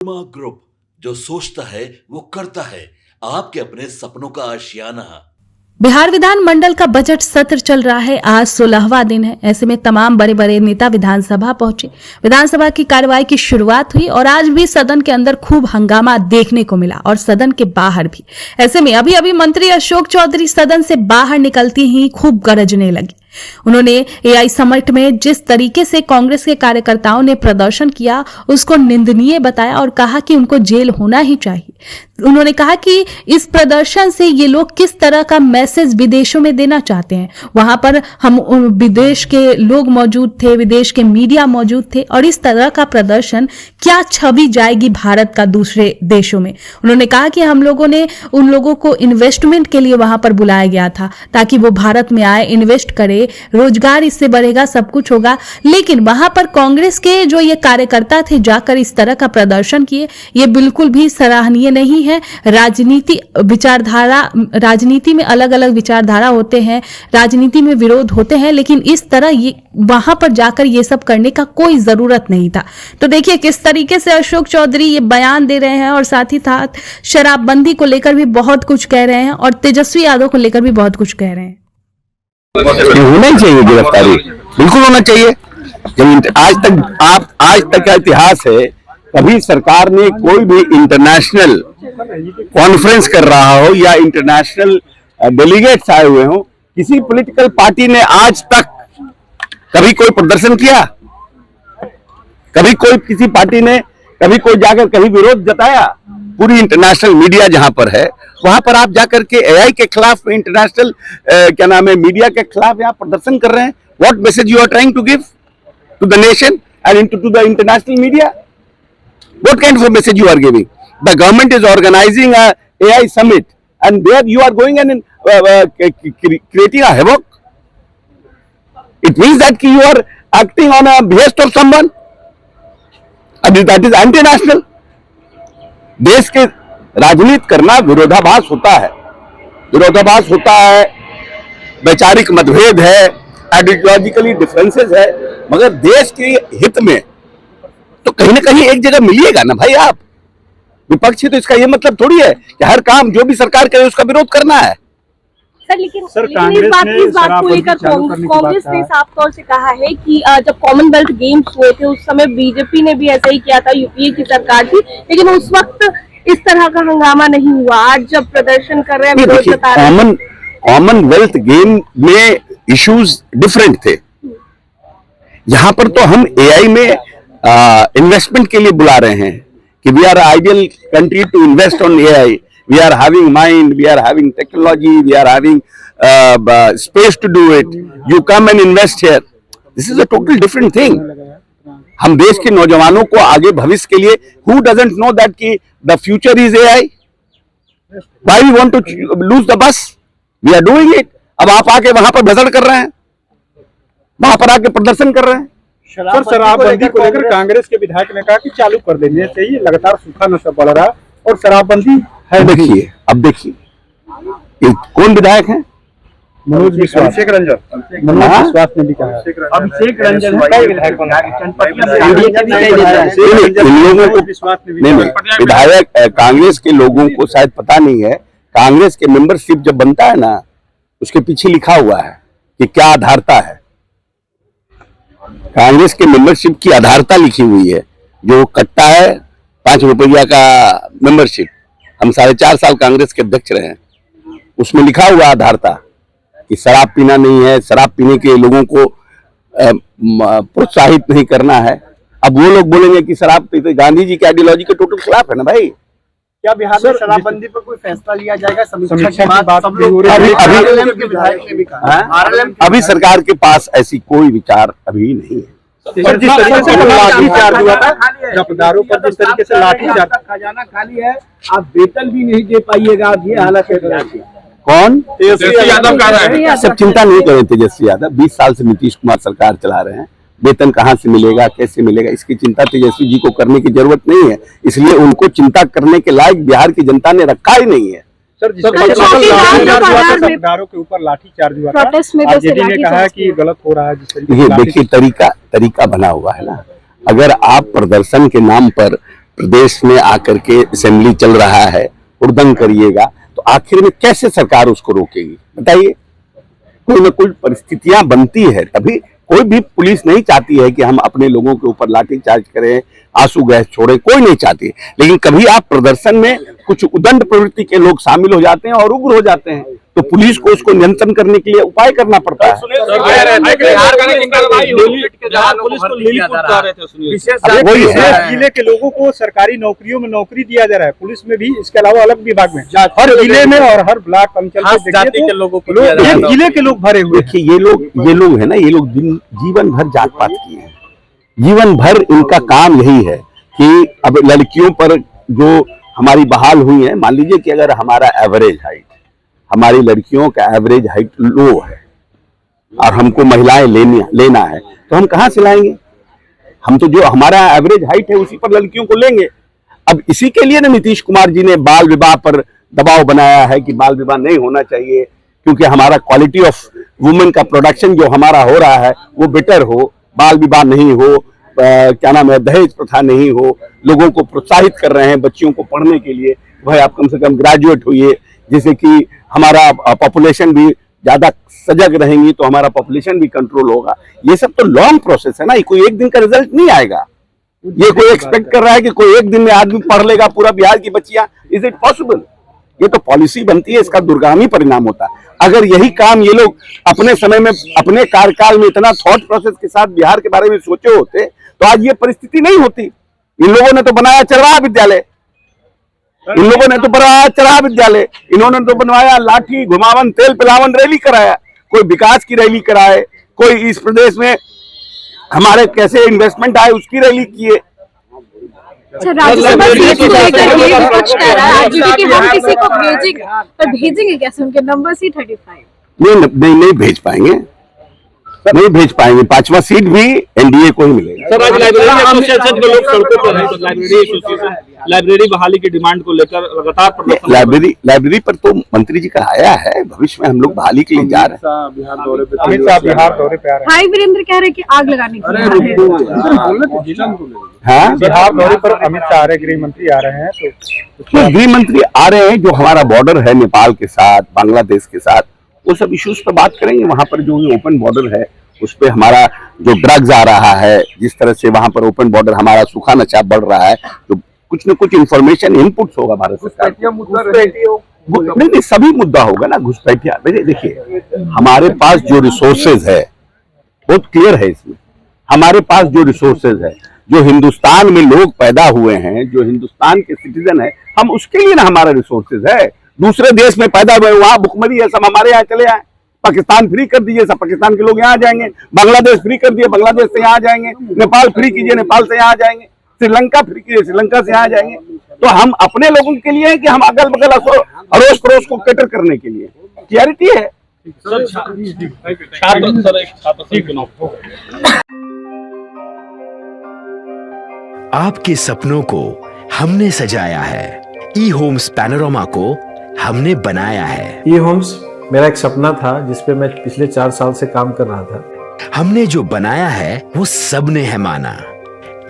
Group जो सोचता है वो करता है, आपके अपने सपनों का आशियाना। बिहार विधानमंडल का बजट सत्र चल रहा है। आज 16वां दिन है। ऐसे में तमाम बड़े बड़े नेता विधानसभा पहुंचे। विधानसभा की कार्यवाही की शुरुआत हुई और आज भी सदन के अंदर खूब हंगामा देखने को मिला और सदन के बाहर भी। ऐसे में अभी अभी मंत्री अशोक चौधरी सदन से बाहर निकलती ही खूब गरजने लगी। उन्होंने एआई समिट में जिस तरीके से कांग्रेस के कार्यकर्ताओं ने प्रदर्शन किया उसको निंदनीय बताया और कहा कि उनको जेल होना ही चाहिए। उन्होंने कहा कि इस प्रदर्शन से ये लोग किस तरह का मैसेज विदेशों में देना चाहते हैं। वहां पर हम विदेश के लोग मौजूद थे, विदेश के मीडिया मौजूद थे और इस तरह का प्रदर्शन क्या छवि जाएगी भारत का दूसरे देशों में। उन्होंने कहा कि हम लोगों ने उन लोगों को इन्वेस्टमेंट के लिए वहां पर बुलाया गया था ताकि वो भारत में आए, इन्वेस्ट करे, रोजगार इससे बढ़ेगा, सब कुछ होगा। लेकिन वहां पर कांग्रेस के जो ये कार्यकर्ता थे जाकर इस तरह का प्रदर्शन किए, ये बिल्कुल भी सराहनीय नहीं है। राजनीति में अलग अलग विचारधारा होते हैं, राजनीति में विरोध होते हैं, लेकिन इस तरह ये वहां पर जाकर ये सब करने का कोई जरूरत नहीं था। तो देखिए किस तरीके से अशोक चौधरी ये बयान दे रहे हैं और साथ ही साथ शराबबंदी को लेकर भी बहुत कुछ कह रहे हैं और तेजस्वी यादव को लेकर भी बहुत कुछ कह रहे हैं। होना ही चाहिए, गिरफ्तारी बिल्कुल होना चाहिए। आज तक का इतिहास है, कभी सरकार ने कोई भी इंटरनेशनल कॉन्फ्रेंस कर रहा हो या इंटरनेशनल डेलीगेट्स आए हुए हो, किसी पॉलिटिकल पार्टी ने आज तक कभी कोई प्रदर्शन किया? कभी कोई किसी पार्टी ने कभी कोई जाकर कहीं विरोध जताया? पूरी इंटरनेशनल मीडिया जहां पर है वहां पर आप जाकर के एआई के खिलाफ, इंटरनेशनल मीडिया के खिलाफ यहाँ प्रदर्शन कर रहे हैं। What message you are trying to give to the nation and to the international media? What kind of a message you are giving? The government is organizing a AI summit, and there you are going and creating a havoc. It means that you are acting on a behest of someone, and that is anti-national. देश के राजनीति करना विरोधाभास होता है, वैचारिक मतभेद है, आइडियोलॉजिकली डिफरेंसेस है, मगर देश के हित में तो कहीं ना कहीं एक जगह मिलिएगा ना भाई। आप विपक्ष है तो इसका ये मतलब थोड़ी है कि हर काम जो भी सरकार करे उसका विरोध करना है। लेकिन इस बात को लेकर कांग्रेस ने साफ तौर से कहा है कि जब कॉमनवेल्थ गेम्स हुए थे उस समय बीजेपी ने भी ऐसा ही किया था, यूपीए की सरकार थी, लेकिन उस वक्त इस तरह का हंगामा नहीं हुआ। आज जब प्रदर्शन कर रहे हैं, विरोध जता रहे हैं। कॉमनवेल्थ गेम में इश्यूज डिफरेंट थे। यहाँ पर तो हम एआई में इन्वेस्टमेंट के लिए बुला रहे हैं कि we are ideal country to invest on AI, we are having mind, we are having technology, we are having space to do it, you come and invest here. This is a total different thing. हम देश के नौजवानों को आगे भविष्य के लिए, who doesn't know that कि the future is AI, why we want to lose the bus, we are doing it. अब आप आके वहां पर भसड़ कर रहे हैं, वहां पर आके प्रदर्शन कर रहे हैं। सर, शराबबंदी को लेकर कांग्रेस के विधायक ने कहा कि चालू कर देने चाहिए, लगातार सूखा नशा बढ़ रहा और शराबबंदी है। देखिए कौन विधायक है? मनोज विश्वास, अभिषेक रंजन ने भी कहा। अभिषेक रंजन विधायक कांग्रेस के लोगों को शायद पता नहीं है, कांग्रेस के मेंबरशिप जब बनता है ना, उसके पीछे लिखा हुआ है कि क्या आधारता है। कांग्रेस के मेंबरशिप की आधारता लिखी हुई है, जो कट्टा है 5 रुपया का मेंबरशिप। हम 4.5 साल कांग्रेस के अध्यक्ष रहे हैं, उसमें लिखा हुआ आधारता कि शराब पीना नहीं है, शराब पीने के लोगों को प्रोत्साहित नहीं करना है। अब वो लोग बोलेंगे कि शराब पीते, गांधी जी की आइडियोलॉजी के टोटल खिलाफ है ना भाई। क्या बिहार में शराबबंदी पर कोई फैसला लिया जाएगा? अभी सरकार के पास ऐसी कोई विचार अभी नहीं है। पर जिस तरीके से लाठीचार्ज हुआ था, रफदारों पर जिस तरीके से लाठीचार्ज, खजाना खाली है, आप वेतन भी नहीं दे पाइएगा। आप ये हालत है। कौन? तेजस्वी यादव कह रहे हैं। सब चिंता नहीं करें तेजस्वी यादव, 20 साल से नीतीश कुमार सरकार चला रहे हैं। वेतन कहाँ से मिलेगा, कैसे मिलेगा, इसकी चिंता तेजस्वी जी को करने की जरूरत नहीं है। इसलिए उनको चिंता करने के लायक बिहार की जनता ने रखा ही नहीं है। सर, जिस सरदारों के ऊपर लाठीचार्ज हुआ था, आरजेडी ने कहा कि गलत हो रहा है। जिस तरीके देखिए तरीका बना हुआ है ना। अगर आप प्रदर्शन के नाम पर प्रदेश में आकर के असेंबली चल रहा है, उड़दंग करिएगा, तो आखिर में कैसे सरकार उसको रोकेगी बताइए। कोई ना कोई परिस्थितियां बनती है, तभी कोई भी पुलिस नहीं चाहती है कि हम अपने लोगों के ऊपर लाठीचार्ज करें, आंसू गैस छोड़े, कोई नहीं चाहती। लेकिन कभी आप प्रदर्शन में कुछ उदंड प्रवृत्ति के लोग शामिल हो जाते हैं और उग्र हो जाते हैं, तो पुलिस को उसको नियंत्रण करने के लिए उपाय करना पड़ता है। जिले के लोगों को सरकारी नौकरियों में नौकरी दिया जा रहा है, पुलिस में भी, इसके अलावा अलग विभाग में, हर जिले में और हर ब्लॉक अंचल में लोगों को जिले के लोग भरे हुए। देखिए ये लोग है ना, ये लोग जीवन भर जात पात किए हैं, जीवन भर इनका काम यही है कि अब लड़कियों पर जो हमारी बहाल हुई है, मान लीजिए कि अगर हमारा एवरेज हाइट, हमारी लड़कियों का एवरेज हाइट लो है और हमको महिलाएं लेना है, तो हम कहाँ से लाएंगे? हम तो जो हमारा एवरेज हाइट है उसी पर लड़कियों को लेंगे। अब इसी के लिए ना नीतीश कुमार जी ने बाल विवाह पर दबाव बनाया है कि बाल विवाह नहीं होना चाहिए, क्योंकि हमारा क्वालिटी ऑफ वुमेन का प्रोडक्शन जो हमारा हो रहा है वो बेटर हो, बाल विवाह नहीं हो, क्या नाम है, दहेज प्रथा नहीं हो। लोगों को प्रोत्साहित कर रहे हैं बच्चियों को पढ़ने के लिए, भाई आप कम से कम ग्रेजुएट होइए, जिससे कि हमारा पॉपुलेशन भी ज्यादा सजग रहेंगी तो हमारा पॉपुलेशन भी कंट्रोल होगा। ये सब तो लॉन्ग प्रोसेस है ना, ये कोई एक दिन का रिजल्ट नहीं आएगा। ये कोई एक्सपेक्ट कर रहा है कि कोई एक दिन में आदमी पढ़ लेगा पूरा बिहार की बच्चियां, इज इट पॉसिबल? ये तो पॉलिसी बनती है, इसका दूरगामी परिणाम होता है। अगर यही काम ये लोग अपने समय में, अपने कार्यकाल में इतना थॉट प्रोसेस के साथ बिहार के बारे में सोचे होते तो आज ये परिस्थिति नहीं होती। इन लोगों ने तो बनाया चरवाहा विद्यालय, इन लोगों ने तो बनाया चरवाहा विद्यालय, इन्होंने तो बनवाया लाठी घुमावन तेल पिलावन रैली कराया, कोई विकास की रैली कराए, कोई इस प्रदेश में हमारे कैसे इन्वेस्टमेंट आए उसकी रैली किए। अच्छा, राज्यसभा सीट को लेकर ये विपक्ष कह रहा है आरजेडी कि हम किसी को भेजेंगे, पर भेजेंगे कैसे? उनके नंबर ही 35। नहीं भेज पाएंगे, नहीं भेज पाएंगे। 5वां सीट भी एनडीए को ही मिलेगा। सर, आज लाइब्रेरी एसोसिएशन के लोग सड़कों पर हैं, तो लाइब्रेरी एसोसिएशन लाइब्रेरी बहाली की डिमांड को लेकर लगातार प्रदर्शन। लाइब्रेरी पर तो मंत्री जी का आया है, भविष्य में हम लोग बहाली के लिए जा रहे हैं। अमित शाह बिहार दौरे पे आ रहे हैं। भाई वीरेंद्र कह रहे हैं कि आग लगाने की हाँ, बिहार दौरे पर अमित शाह गृह मंत्री आ रहे हैं, तो गृह मंत्री आ रहे हैं। जो हमारा बॉर्डर है नेपाल के साथ, बांग्लादेश के साथ, वो सब इश्यूज पर बात करेंगे। वहां पर जो ओपन बॉर्डर है उस पे हमारा जो ड्रग्स आ रहा है, जिस तरह से वहां पर ओपन बॉर्डर हमारा सूखा नशा बढ़ रहा है, तो कुछ न कुछ इंफॉर्मेशन इनपुट्स होगा भारत सरकार। नहीं, सभी मुद्दा होगा ना। घुसपैठिया देखिए, हमारे पास जो रिसोर्सेज है बहुत क्लियर है इसमें। हमारे पास जो रिसोर्सेज है, जो हिंदुस्तान में लोग पैदा हुए हैं, जो हिंदुस्तान के सिटीजन है, हम उसके लिए ना हमारा रिसोर्सेज है। दूसरे देश में पैदा हुए, वहां भुखमरी है, सब हमारे यहाँ चले आए। पाकिस्तान फ्री कर दीजिए, सब पाकिस्तान के लोग यहाँ आ जाएंगे। बांग्लादेश फ्री कर दिए, बांग्लादेश से यहाँ आ जाएंगे। नेपाल फ्री कीजिए, नेपाल से यहाँ आ जाएंगे। श्रीलंका फ्री कीजिए, श्रीलंका से यहाँ आ जाएंगे। तो हम अपने लोगों के लिए है कि हम अगल बगल अड़ोस पड़ोस को कैटर करने के लिए, क्लियरिटी है। आपके सपनों को हमने सजाया है, ई होम्स पैनोरामा को हमने बनाया है। ई होम्स मेरा एक सपना था जिसपे मैं पिछले 4 साल से काम कर रहा था। हमने जो बनाया है वो सबने है माना।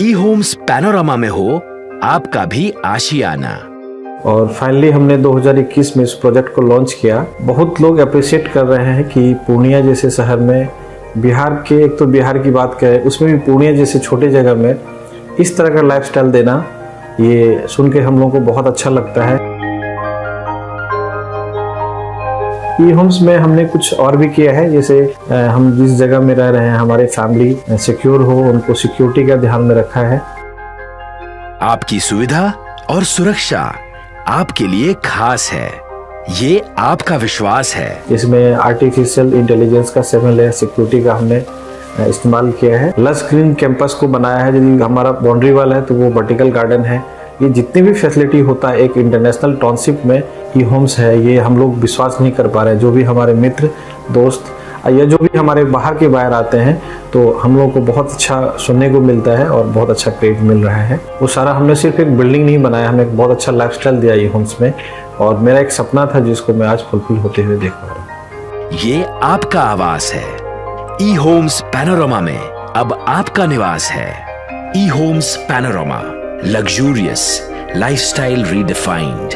ई होम्स पैनोरामा में हो आपका भी आशियाना। और फाइनली हमने 2021 में इस प्रोजेक्ट को लॉन्च किया। बहुत लोग अप्रिशिएट कर रहे हैं कि पूर्णिया जैसे शहर में, बिहार के, एक तो बिहार की बात करें उसमें भी पूर्णिया जैसे छोटे जगह में इस तरह का लाइफस्टाइल देना, ये सुन के हम लोगों को बहुत अच्छा लगता है। ई होम्स में हमने कुछ और भी किया है, जैसे हम जिस जगह में रह रहे हैं हमारे फैमिली सिक्योर हो, उनको सिक्योरिटी का ध्यान में रखा है। आपकी सुविधा और सुरक्षा आपके लिए खास है, ये आपका विश्वास है। इसमें आर्टिफिशियल इंटेलिजेंस का 7 लेयर सिक्योरिटी का हमने इस्तेमाल किया है। लश ग्रीन कैंपस को बनाया है। यदि हमारा बाउंड्री वाल है तो वो वर्टिकल गार्डन है। ये जितनी भी फैसिलिटी होता है एक इंटरनेशनल टाउनशिप में, ई होम्स है, ये हम लोग विश्वास नहीं कर पा रहे हैं। जो भी हमारे मित्र दोस्त या जो भी हमारे बाहर के बाहर आते हैं, तो हम लोगों को बहुत अच्छा सुनने को मिलता है और बहुत अच्छा क्रेडिट मिल रहा है। वो सारा हमने सिर्फ एक बिल्डिंग नहीं बनाया, हमने एक बहुत अच्छा लाइफस्टाइल दिया ई होम्स में, और मेरा एक सपना था जिसको मैं आज फुलफिल होते हुए देख पा रहा हूँ। ये आपका आवास है। ई होम्स पैनोरामा में अब आपका निवास है। E homes Panorama, luxurious lifestyle redefined.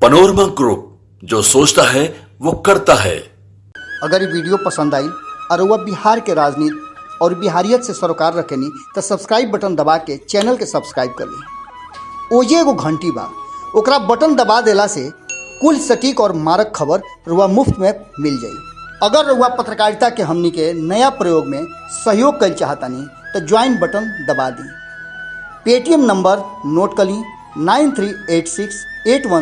Panorama group, जो सोचता है वो करता है। अगर ये वीडियो पसंद आई और वह बिहार के राजनीति और बिहारियत से सरोकार रखेनी तो सब्सक्राइब बटन दबा के चैनल के सब्सक्राइब कर ली। ओजे एगो घंटी बा, ओकरा बटन दबा देला से कुल सटीक और मारक खबर रुआ मुफ्त में मिल जाई। अगर रुआ पत्रकारिता के हमनी के नया प्रयोग में सहयोग कर चाहतानी तो ज्वाइन बटन दबा दी। पेटीएम नंबर नोट कर ली 938681